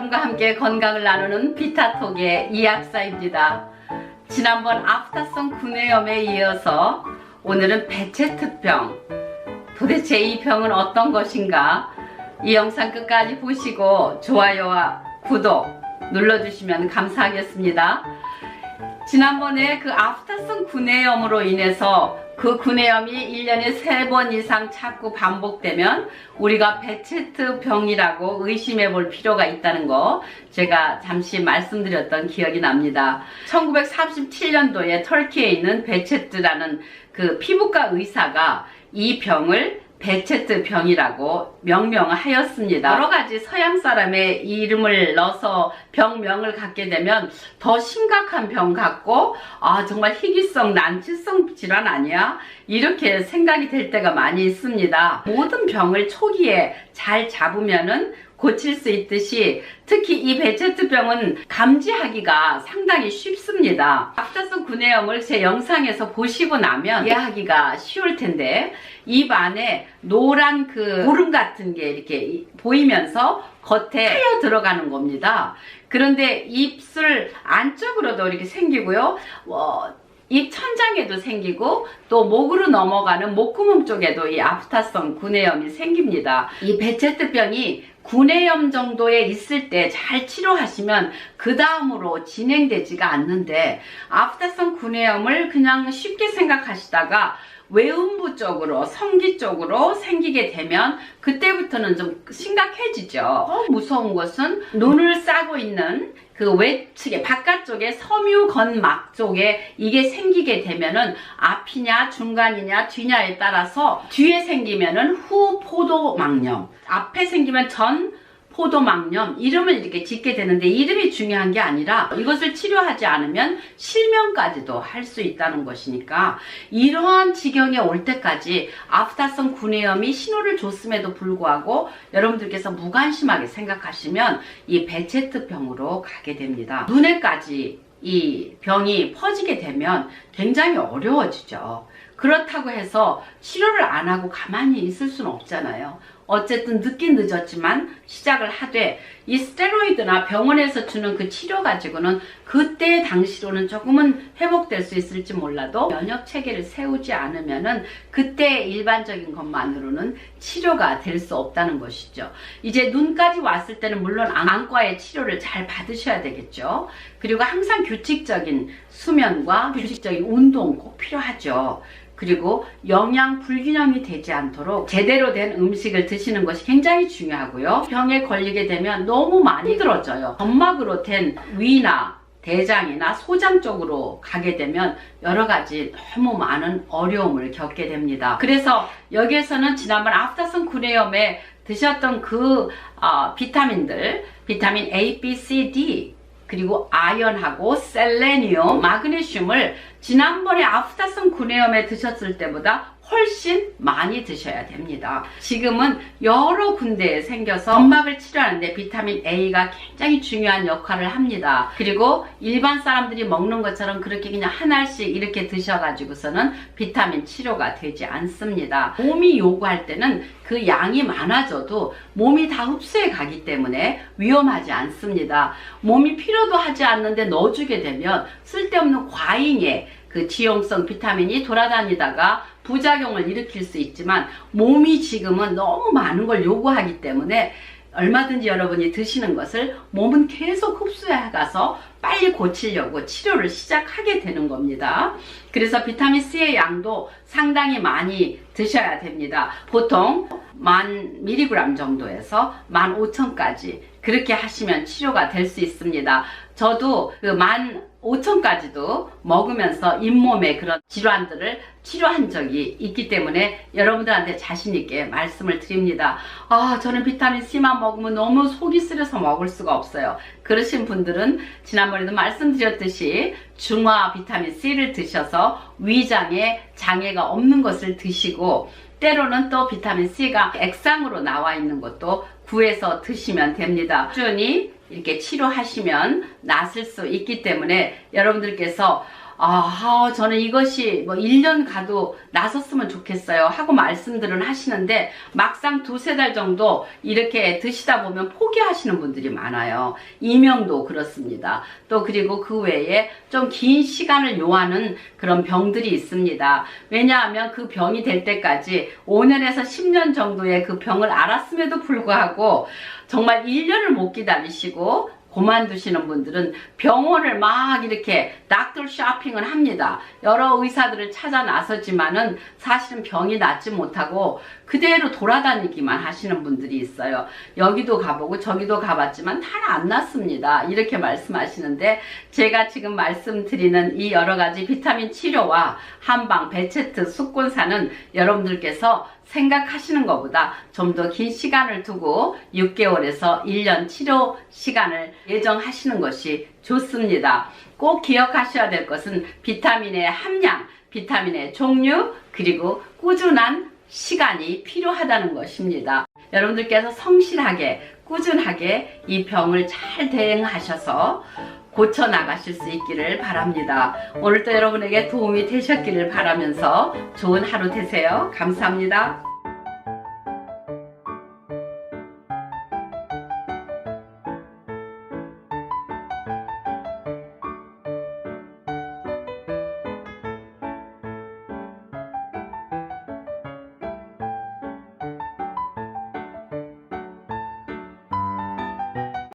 여러분과 함께 건강을 나누는 비타톡의 이약사입니다. 지난번 아프타성 구내염에 이어서 오늘은 배체특병, 도대체 이 병은 어떤 것인가? 이 영상 끝까지 보시고 좋아요와 구독 눌러주시면 감사하겠습니다. 지난번에 그 아프타성 구내염으로 인해서 그 구내염이 1년에 3번 이상 자꾸 반복되면 우리가 베체트 병이라고 의심해 볼 필요가 있다는 거 제가 잠시 말씀드렸던 기억이 납니다. 1937년도에 터키에 있는 베체트라는 그 피부과 의사가 이 병을 베체트 병이라고 명명하였습니다. 여러 가지 서양 사람의 이름을 넣어서 병명을 갖게 되면 더 심각한 병 같고 정말 희귀성 난치성 질환 아니야? 이렇게 생각이 될 때가 많이 있습니다. 모든 병을 초기에 잘 잡으면은 고칠 수 있듯이 특히 이 베체트병은 감지하기가 상당히 쉽습니다. 아프타성 구내염을 제 영상에서 보시고 나면 이해하기가 쉬울 텐데 입 안에 노란 그 고름 같은 게 이렇게 보이면서 겉에 파여 들어가는 겁니다. 그런데 입술 안쪽으로도 이렇게 생기고요. 입 천장에도 생기고 또 목으로 넘어가는 목구멍 쪽에도 이 아프타성 구내염이 생깁니다. 이 베체트병이 구내염 정도에 있을 때 잘 치료하시면 그 다음으로 진행되지가 않는데 아프타성 구내염을 그냥 쉽게 생각하시다가 외음부 쪽으로 성기 쪽으로 생기게 되면 그때부터는 좀 심각해지죠. 더 무서운 것은 눈을 싸고 있는 그 외측에 바깥쪽에 섬유건막 쪽에 이게 생기게 되면은 앞이냐 중간이냐 뒤냐에 따라서 뒤에 생기면은 후포도막염, 앞에 생기면 전포도막염 이름을 이렇게 짓게 되는데 이름이 중요한 게 아니라 이것을 치료하지 않으면 실명까지도 할 수 있다는 것이니까 이러한 지경에 올 때까지 아프타성 구내염이 신호를 줬음에도 불구하고 여러분들께서 무관심하게 생각하시면 이 베체트병으로 가게 됩니다. 눈에까지 이 병이 퍼지게 되면 굉장히 어려워지죠. 그렇다고 해서 치료를 안 하고 가만히 있을 수는 없잖아요. 어쨌든 늦긴 늦었지만 시작을 하되 이 스테로이드나 병원에서 주는 그 치료 가지고는 그때 당시로는 조금은 회복될 수 있을지 몰라도 면역 체계를 세우지 않으면은 그때 일반적인 것만으로는 치료가 될 수 없다는 것이죠. 이제 눈까지 왔을 때는 물론 안과의 치료를 잘 받으셔야 되겠죠. 그리고 항상 규칙적인 수면과 규칙적인 운동 꼭 필요하죠. 그리고 영양 불균형이 되지 않도록 제대로 된 음식을 드시는 것이 굉장히 중요하고요. 병에 걸리게 되면 너무 많이 힘들어져요. 점막으로 된 위나 대장이나 소장 쪽으로 가게 되면 여러 가지 너무 많은 어려움을 겪게 됩니다. 그래서 여기에서는 지난번 아프타성 구내염에 드셨던 그 비타민들, 비타민 A, B, C, D 그리고 아연하고 셀레니움, 마그네슘을 지난번에 아프타성 구내염에 드셨을 때보다 훨씬 많이 드셔야 됩니다. 지금은 여러 군데에 생겨서 점막을 치료하는데 비타민 A가 굉장히 중요한 역할을 합니다. 그리고 일반 사람들이 먹는 것처럼 그렇게 그냥 한 알씩 이렇게 드셔가지고서는 비타민 치료가 되지 않습니다. 몸이 요구할 때는 그 양이 많아져도 몸이 다 흡수해 가기 때문에 위험하지 않습니다. 몸이 필요도 하지 않는데 넣어주게 되면 쓸데없는 과잉의 그 지용성 비타민이 돌아다니다가 부작용을 일으킬 수 있지만 몸이 지금은 너무 많은 걸 요구하기 때문에 얼마든지 여러분이 드시는 것을 몸은 계속 흡수해 가서 빨리 고치려고 치료를 시작하게 되는 겁니다. 그래서 비타민C의 양도 상당히 많이 드셔야 됩니다. 보통 1000mg 정도에서 15,000까지 그렇게 하시면 치료가 될 수 있습니다. 저도 그 15,000까지도 먹으면서 잇몸의 그런 질환들을 치료한 적이 있기 때문에 여러분들한테 자신있게 말씀을 드립니다. 저는 비타민C만 먹으면 너무 속이 쓰려서 먹을 수가 없어요. 그러신 분들은 지난번에도 말씀드렸듯이 중화 비타민C를 드셔서 위장에 장애가 없는 것을 드시고 때로는 또 비타민C가 액상으로 나와 있는 것도 구해서 드시면 됩니다. 꾸준히 이렇게 치료하시면 낫을 수 있기 때문에 여러분들께서 저는 이것이 뭐 1년 가도 나섰으면 좋겠어요 하고 말씀들은 하시는데 막상 2~3달 정도 이렇게 드시다 보면 포기하시는 분들이 많아요. 이명도 그렇습니다. 또 그리고 그 외에 좀 긴 시간을 요하는 그런 병들이 있습니다. 왜냐하면 그 병이 될 때까지 5년에서 10년 정도의 그 병을 알았음에도 불구하고 정말 1년을 못 기다리시고 그만두시는 분들은 병원을 막 이렇게 닥터 쇼핑을 합니다. 여러 의사들을 찾아 나서지만은 사실은 병이 낫지 못하고 그대로 돌아다니기만 하시는 분들이 있어요. 여기도 가보고 저기도 가봤지만 다 안 낫습니다. 이렇게 말씀하시는데 제가 지금 말씀드리는 이 여러 가지 비타민 치료와 한방, 베체트, 숙곤사는 여러분들께서 생각하시는 것보다 좀 더 긴 시간을 두고 6개월에서 1년 치료 시간을 예정하시는 것이 좋습니다. 꼭 기억하셔야 될 것은 비타민의 함량, 비타민의 종류, 그리고 꾸준한 시간이 필요하다는 것입니다. 여러분들께서 성실하게 꾸준하게 이 병을 잘 대응하셔서 고쳐 나가실 수 있기를 바랍니다. 오늘도 여러분에게 도움이 되셨기를 바라면서 좋은 하루 되세요. 감사합니다.